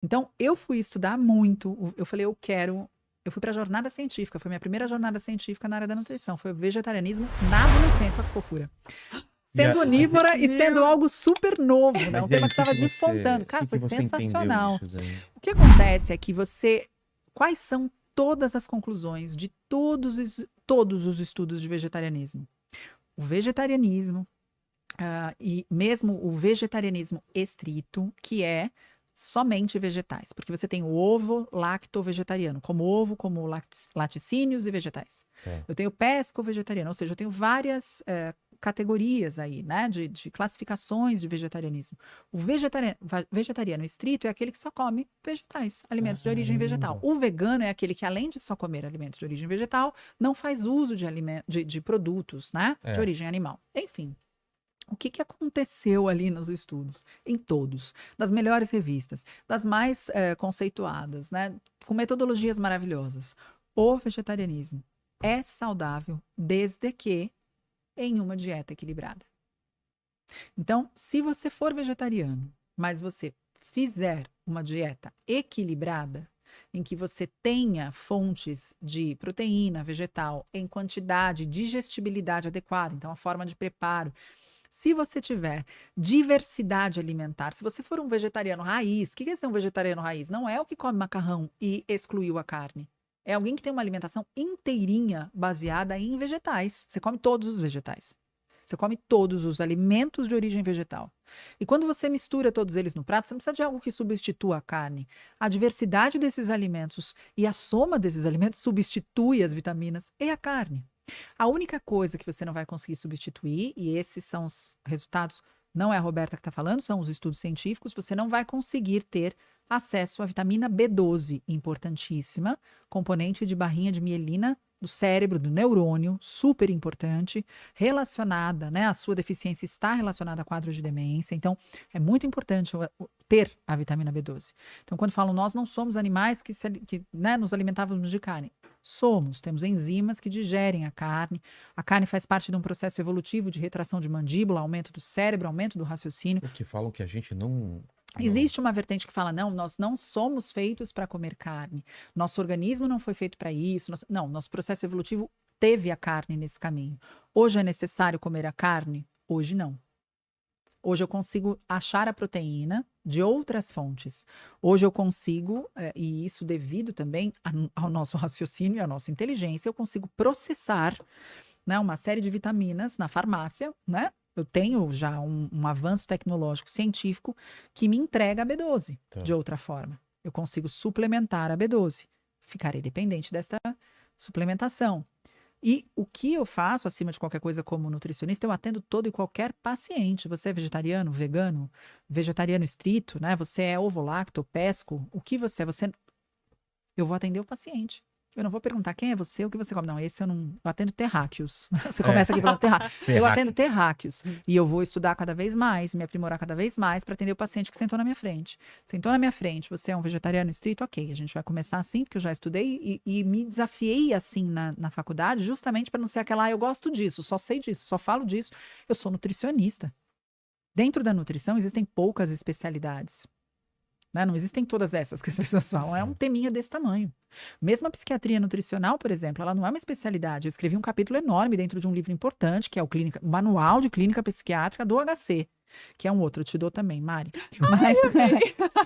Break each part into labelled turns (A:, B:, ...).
A: Então, eu fui estudar muito. Eu falei, eu fui para a jornada científica. Foi minha primeira jornada científica na área da nutrição. Foi o vegetarianismo na adolescência. Olha que fofura.
B: E
A: Sendo onívora e sendo
B: Meu...
A: algo super novo, né? Um
B: Mas e aí,
A: tema
B: o
A: que
B: que
A: estava
B: que você,
A: despontando.
B: o
A: Cara,
B: que que
A: foi
B: você entendeu
A: sensacional.
B: disso daí?
A: O que acontece é que você. Quais são todas as conclusões de todos os estudos de vegetarianismo? O vegetarianismo, e mesmo o vegetarianismo estrito, que é somente vegetais, porque você tem o ovo lacto-vegetariano, como ovo, como laticínios e vegetais.
B: Tá.
A: Eu tenho pesco-vegetariano, ou seja, eu tenho várias categorias aí, né, de classificações de vegetarianismo. O vegetariano estrito é aquele que só come vegetais, alimentos de origem vegetal.
B: Caramba.
A: O vegano é aquele que, além de só comer alimentos de origem vegetal, não faz uso de produtos, né, de
B: É.
A: origem animal. Enfim, o que que aconteceu ali nos estudos? Em todos, das melhores revistas, das mais conceituadas, né? Com metodologias maravilhosas. O vegetarianismo é saudável desde que em uma dieta equilibrada. Então, se você for vegetariano, mas você fizer uma dieta equilibrada, em que você tenha fontes de proteína vegetal em quantidade, digestibilidade adequada, então a forma de preparo, se você tiver diversidade alimentar, se você for um vegetariano raiz, o que é ser um vegetariano raiz? Não é o que come macarrão e excluiu a carne. É alguém que tem uma alimentação inteirinha baseada em vegetais. Você come todos os vegetais. Você come todos os alimentos de origem vegetal. E quando você mistura todos eles no prato, você não precisa de algo que substitua a carne. A diversidade desses alimentos e a soma desses alimentos substitui as vitaminas e a carne. A única coisa que você não vai conseguir substituir, e esses são os resultados, não é a Roberta que está falando, são os estudos científicos, você não vai conseguir ter acesso à vitamina B12, importantíssima, componente de barrinha de mielina do cérebro, do neurônio, super importante, relacionada, né? A sua deficiência está relacionada a quadros de demência, então é muito importante ter a vitamina B12. Então, quando falam nós não somos animais que né, nos alimentávamos de carne. Somos, temos enzimas que digerem a carne. A carne faz parte de um processo evolutivo de retração de mandíbula, aumento do cérebro, aumento do raciocínio.
B: O que falam que a gente não...
A: Existe uma vertente que fala: não, nós não somos feitos para comer carne. Nosso organismo não foi feito para isso. Não, nosso processo evolutivo teve a carne nesse caminho. Hoje é necessário comer a carne? Hoje não. Hoje eu consigo achar a proteína de outras fontes. Hoje eu consigo, e isso devido também ao nosso raciocínio e à nossa inteligência, eu consigo processar, né, uma série de vitaminas na farmácia, né? Eu tenho já um avanço tecnológico científico que me entrega a B12
B: Tá.
A: de outra forma. Eu consigo suplementar a B12. Ficarei dependente desta suplementação. E o que eu faço, acima de qualquer coisa, como nutricionista, eu atendo todo e qualquer paciente. Você é vegetariano, vegano, vegetariano estrito, né? Você é ovo-lacto, pesco, o que você é? Eu vou atender o paciente. Eu não vou perguntar quem é você, o que você come. Não, esse eu não. Eu atendo terráqueos. Você
B: É,
A: começa aqui falando terráqueo. Eu atendo
B: terráqueo.
A: terráqueos. E eu vou estudar cada vez mais, me aprimorar cada vez mais para atender o paciente que sentou na minha frente. Sentou na minha frente, você é um vegetariano estrito? Ok, a gente vai começar assim, porque eu já estudei e me desafiei assim na faculdade, justamente para não ser aquela, eu gosto disso, só sei disso, só falo disso. Eu sou nutricionista. Dentro da nutrição existem poucas especialidades. Né? Não existem todas essas que as pessoas falam. É um teminha desse tamanho. Mesmo a psiquiatria nutricional, por exemplo, ela não é uma especialidade. Eu escrevi um capítulo enorme dentro de um livro importante, que é o Manual de Clínica Psiquiátrica do HC, que é um outro, eu te dou também, Mari. Mas,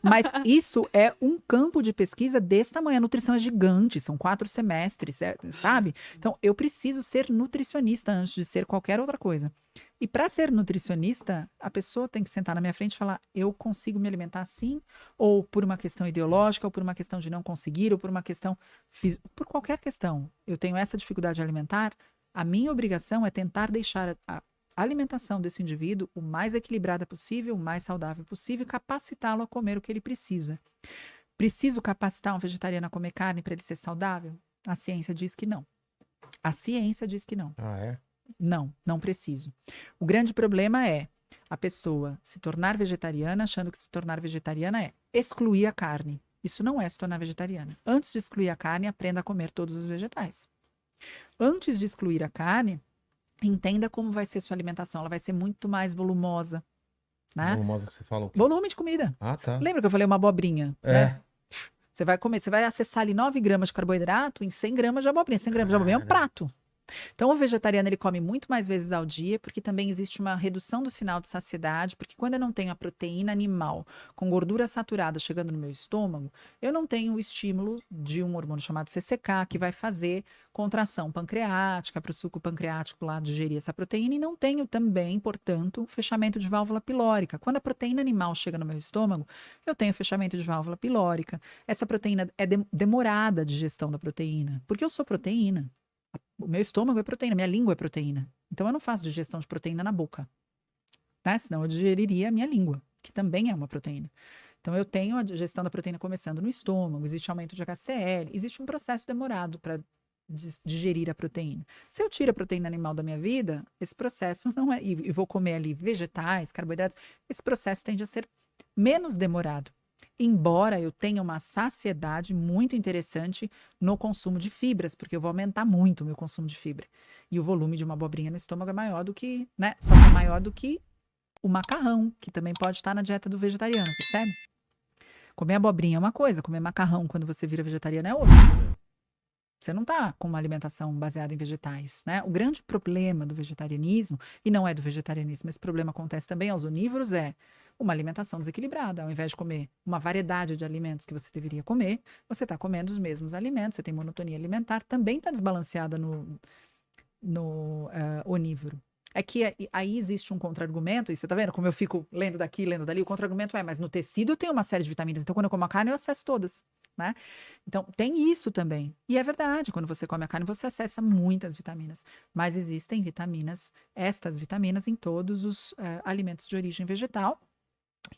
A: mas isso é um campo de pesquisa desse tamanho. A nutrição é gigante, são 4 semestres, sabe? Então, eu preciso ser nutricionista antes de ser qualquer outra coisa. E para ser nutricionista, a pessoa tem que sentar na minha frente e falar: eu consigo me alimentar assim, ou por uma questão ideológica, ou por uma questão de não conseguir, ou por uma questão por qualquer questão. Eu tenho essa dificuldade alimentar. A minha obrigação é tentar deixar a alimentação desse indivíduo o mais equilibrada possível, o mais saudável possível, e capacitá-lo a comer o que ele precisa. Preciso capacitar um vegetariano a comer carne para ele ser saudável? A ciência diz que não. A ciência diz que não.
B: Ah, é?
A: Não, não preciso. O grande problema é a pessoa se tornar vegetariana achando que se tornar vegetariana é excluir a carne. Isso não é se tornar vegetariana. Antes de excluir a carne, aprenda a comer todos os vegetais. Antes de excluir a carne, entenda como vai ser sua alimentação. Ela vai ser muito mais volumosa. né?
B: Volumosa que você fala o quê?
A: Volume de comida.
B: Ah, tá.
A: Lembra que eu falei uma abobrinha,
B: É.
A: né? Você vai comer, você vai acessar ali 9 gramas de carboidrato em 100 gramas de abobrinha. 100 gramas de abobrinha é um
B: Cara.
A: prato. Então, o vegetariano, ele come muito mais vezes ao dia, porque também existe uma redução do sinal de saciedade, porque quando eu não tenho a proteína animal com gordura saturada chegando no meu estômago, eu não tenho o estímulo de um hormônio chamado CCK, que vai fazer contração pancreática, para o suco pancreático lá digerir essa proteína, e não tenho também, portanto, fechamento de válvula pilórica. Quando a proteína animal chega no meu estômago, eu tenho fechamento de válvula pilórica. Essa proteína é demorada a digestão da proteína, porque eu sou proteína. O meu estômago é proteína, minha língua é proteína. Então eu não faço digestão de proteína na boca, né? Senão eu digeriria a minha língua, que também é uma proteína. Então eu tenho a digestão da proteína começando no estômago, existe aumento de HCl, existe um processo demorado para digerir a proteína. Se eu tiro a proteína animal da minha vida, esse processo não é, e vou comer ali vegetais, carboidratos, esse processo tende a ser menos demorado. Embora eu tenha uma saciedade muito interessante no consumo de fibras, porque eu vou aumentar muito o meu consumo de fibra. E o volume de uma abobrinha no estômago é maior do que, né? Só que é maior do que o macarrão, que também pode estar na dieta do vegetariano, percebe? Comer abobrinha é uma coisa, comer macarrão quando você vira vegetariano é outra. Você não está com uma alimentação baseada em vegetais, né? O grande problema do vegetarianismo, e não é do vegetarianismo, esse problema acontece também aos onívoros, é uma alimentação desequilibrada. Ao invés de comer uma variedade de alimentos que você deveria comer, você está comendo os mesmos alimentos, você tem monotonia alimentar, também está desbalanceada no onívoro. É que aí existe um contra-argumento, e você tá vendo como eu fico lendo daqui, lendo dali, o contra-argumento é, mas no tecido eu tenho uma série de vitaminas, então quando eu como a carne eu acesso todas, né? Então tem isso também. E é verdade, quando você come a carne você acessa muitas vitaminas, mas existem vitaminas, estas vitaminas em todos os alimentos de origem vegetal.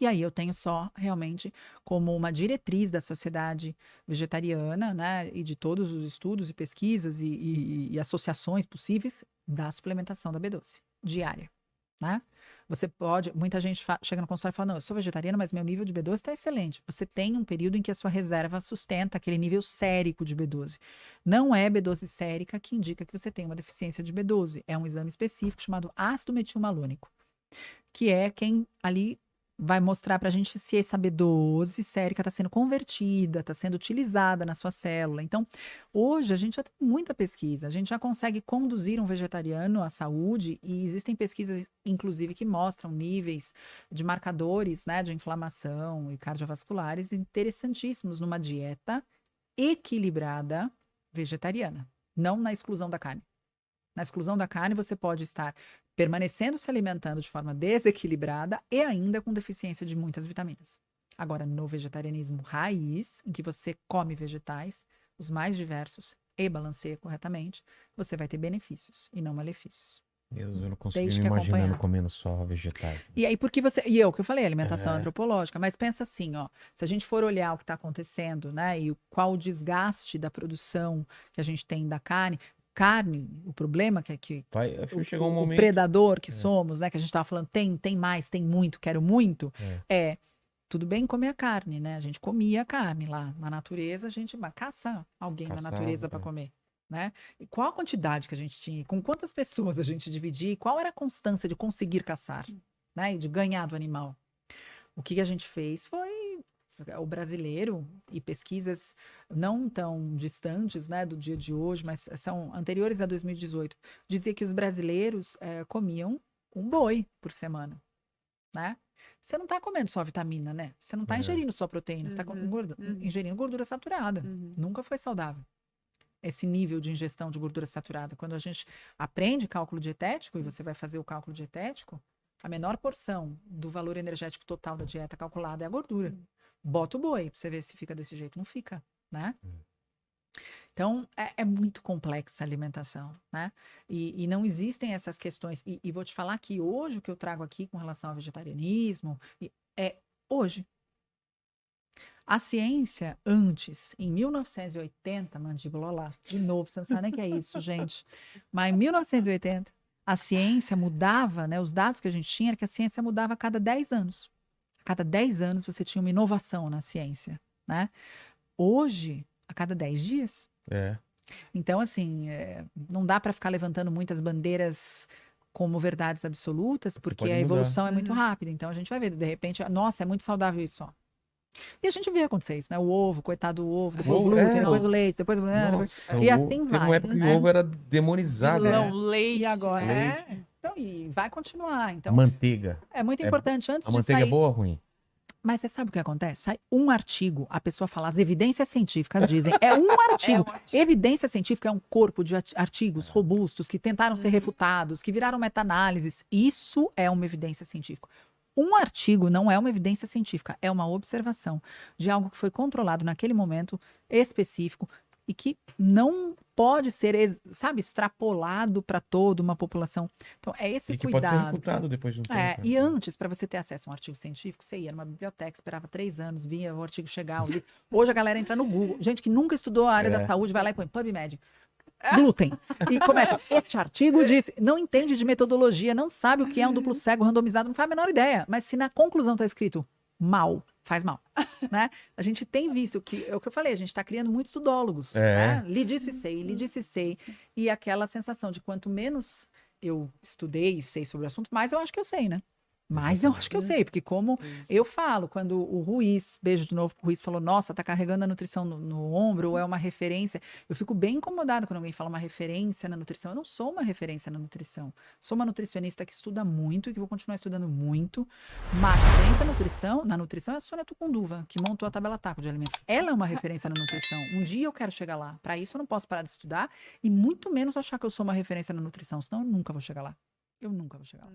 A: E aí eu tenho só realmente como uma diretriz da sociedade vegetariana, né, e de todos os estudos e pesquisas e associações possíveis da suplementação da B12 diária, né? Você pode, muita gente chega no consultório e fala, não, eu sou vegetariana, mas meu nível de B12 está excelente. Você tem um período em que a sua reserva sustenta aquele nível sérico de B12. Não é B12 sérica que indica que você tem uma deficiência de B12. É um exame específico chamado ácido metilmalônico, que é quem ali vai mostrar para a gente se essa B12 sérica está sendo convertida, está sendo utilizada na sua célula. Então, hoje a gente já tem muita pesquisa, a gente já consegue conduzir um vegetariano à saúde e existem pesquisas, inclusive, que mostram níveis de marcadores, né, de inflamação e cardiovasculares interessantíssimos numa dieta equilibrada vegetariana, não na exclusão da carne. Na exclusão da carne, você pode estar permanecendo se alimentando de forma desequilibrada e ainda com deficiência de muitas vitaminas. Agora, no vegetarianismo raiz, em que você come vegetais, os mais diversos, e balanceia corretamente, você vai ter benefícios e não malefícios.
B: Eu não consigo
A: Desde
B: me
A: que
B: imaginando
A: acompanhado.
B: comendo só vegetais.
A: E aí, porque você. E eu que eu falei, alimentação antropológica, mas pensa assim, ó. Se a gente for olhar o que está acontecendo, né? E qual o desgaste da produção que a gente tem da carne, o problema que é que
B: Chegou um
A: o
B: momento.
A: predador que somos, né? Que a gente estava falando, tem mais, tem muito, quero muito. Tudo bem comer a carne, né? A gente comia a carne lá na natureza, a gente caça alguém na natureza para comer, né? E qual a quantidade que a gente tinha? Com quantas pessoas a gente dividia? E qual era a constância de conseguir caçar, né? E de ganhar do animal? O que a gente fez foi o brasileiro, e pesquisas não tão distantes, né, do dia de hoje, mas são anteriores a 2018, dizia que os brasileiros comiam um boi por semana, né? Você não está comendo só vitamina, né? Você não está ingerindo só proteína, você está ingerindo gordura saturada. Nunca foi saudável esse nível de ingestão de gordura saturada. Quando a gente aprende cálculo dietético, e você vai fazer o cálculo dietético, a menor porção do valor energético total da dieta calculada é a gordura. Bota o boi pra você ver se fica desse jeito. Não fica, né? Então, é muito complexa a alimentação, né? E não existem essas questões. E vou te falar que hoje o que eu trago aqui com relação ao vegetarianismo é hoje. A ciência, antes, em 1980, mandíbula, olha lá, de novo, você não sabe nem o que é isso, gente. Mas em 1980, a ciência mudava, né? Os dados que a gente tinha era que a ciência mudava a cada 10 anos. A cada 10 anos você tinha uma inovação na ciência, né? Hoje, a cada 10 dias. Então, assim, não dá para ficar levantando muitas bandeiras como verdades absolutas, porque
B: pode
A: a
B: mudar.
A: evolução é muito rápida. Então a gente vai ver, de repente, nossa, é muito saudável isso, ó. E a gente vê acontecer isso, né? O ovo, coitado do ovo, depois o glúten, depois o leite, depois o...
B: Nossa,
A: E assim vai.
B: teve uma época que
A: né?
B: o ovo era demonizado.
C: Vilão,
B: Né?
C: leite.
A: E agora,
B: Leite.
A: então, e vai continuar. Então,
B: Manteiga.
A: é muito importante antes
B: A
A: de
B: manteiga
A: sair.
B: é boa ou ruim?
A: Mas você sabe o que acontece? Sai um artigo, a pessoa fala, as evidências científicas dizem, é um artigo. Evidência científica é um corpo de artigos robustos que tentaram ser refutados, que viraram meta-análises. Isso é uma evidência científica. Um artigo não é uma evidência científica, é uma observação de algo que foi controlado naquele momento específico e que não pode ser, sabe, extrapolado para toda uma população. Então, é esse
B: E que pode ser
A: cuidado.
B: refutado depois de um tempo. né?
A: E antes, para você ter acesso a um artigo científico, você ia numa biblioteca, esperava 3 anos, vinha o artigo chegar. Hoje a galera entra no Google. Gente que nunca estudou a área da saúde, vai lá e põe PubMed. Glúten. E começa, este artigo disse, não entende de metodologia, não sabe o que é um duplo cego randomizado, não faz a menor ideia. Mas se na conclusão está escrito mal, faz mal. Né? A gente tem visto que, é o que eu falei, a gente está criando muitos tudólogos. Né? Li disso e sei, li disso e sei. E aquela sensação de quanto menos eu estudei e sei sobre o assunto, mais eu acho que eu sei, né? Mas eu acho que eu sei, porque como eu falo, quando o Ruiz, beijo de novo pro Ruiz, falou, nossa, tá carregando a nutrição no ombro, ou é uma referência, eu fico bem incomodada quando alguém fala uma referência na nutrição. Eu não sou uma referência na nutrição. Sou uma nutricionista que estuda muito e que vou continuar estudando muito, mas a referência na nutrição é a Sônia Tucunduva, que montou a tabela TACO de alimentos. Ela é uma referência na nutrição. Um dia eu quero chegar lá. Para isso eu não posso parar de estudar e muito menos achar que eu sou uma referência na nutrição, senão eu nunca vou chegar lá. Eu nunca vou chegar lá.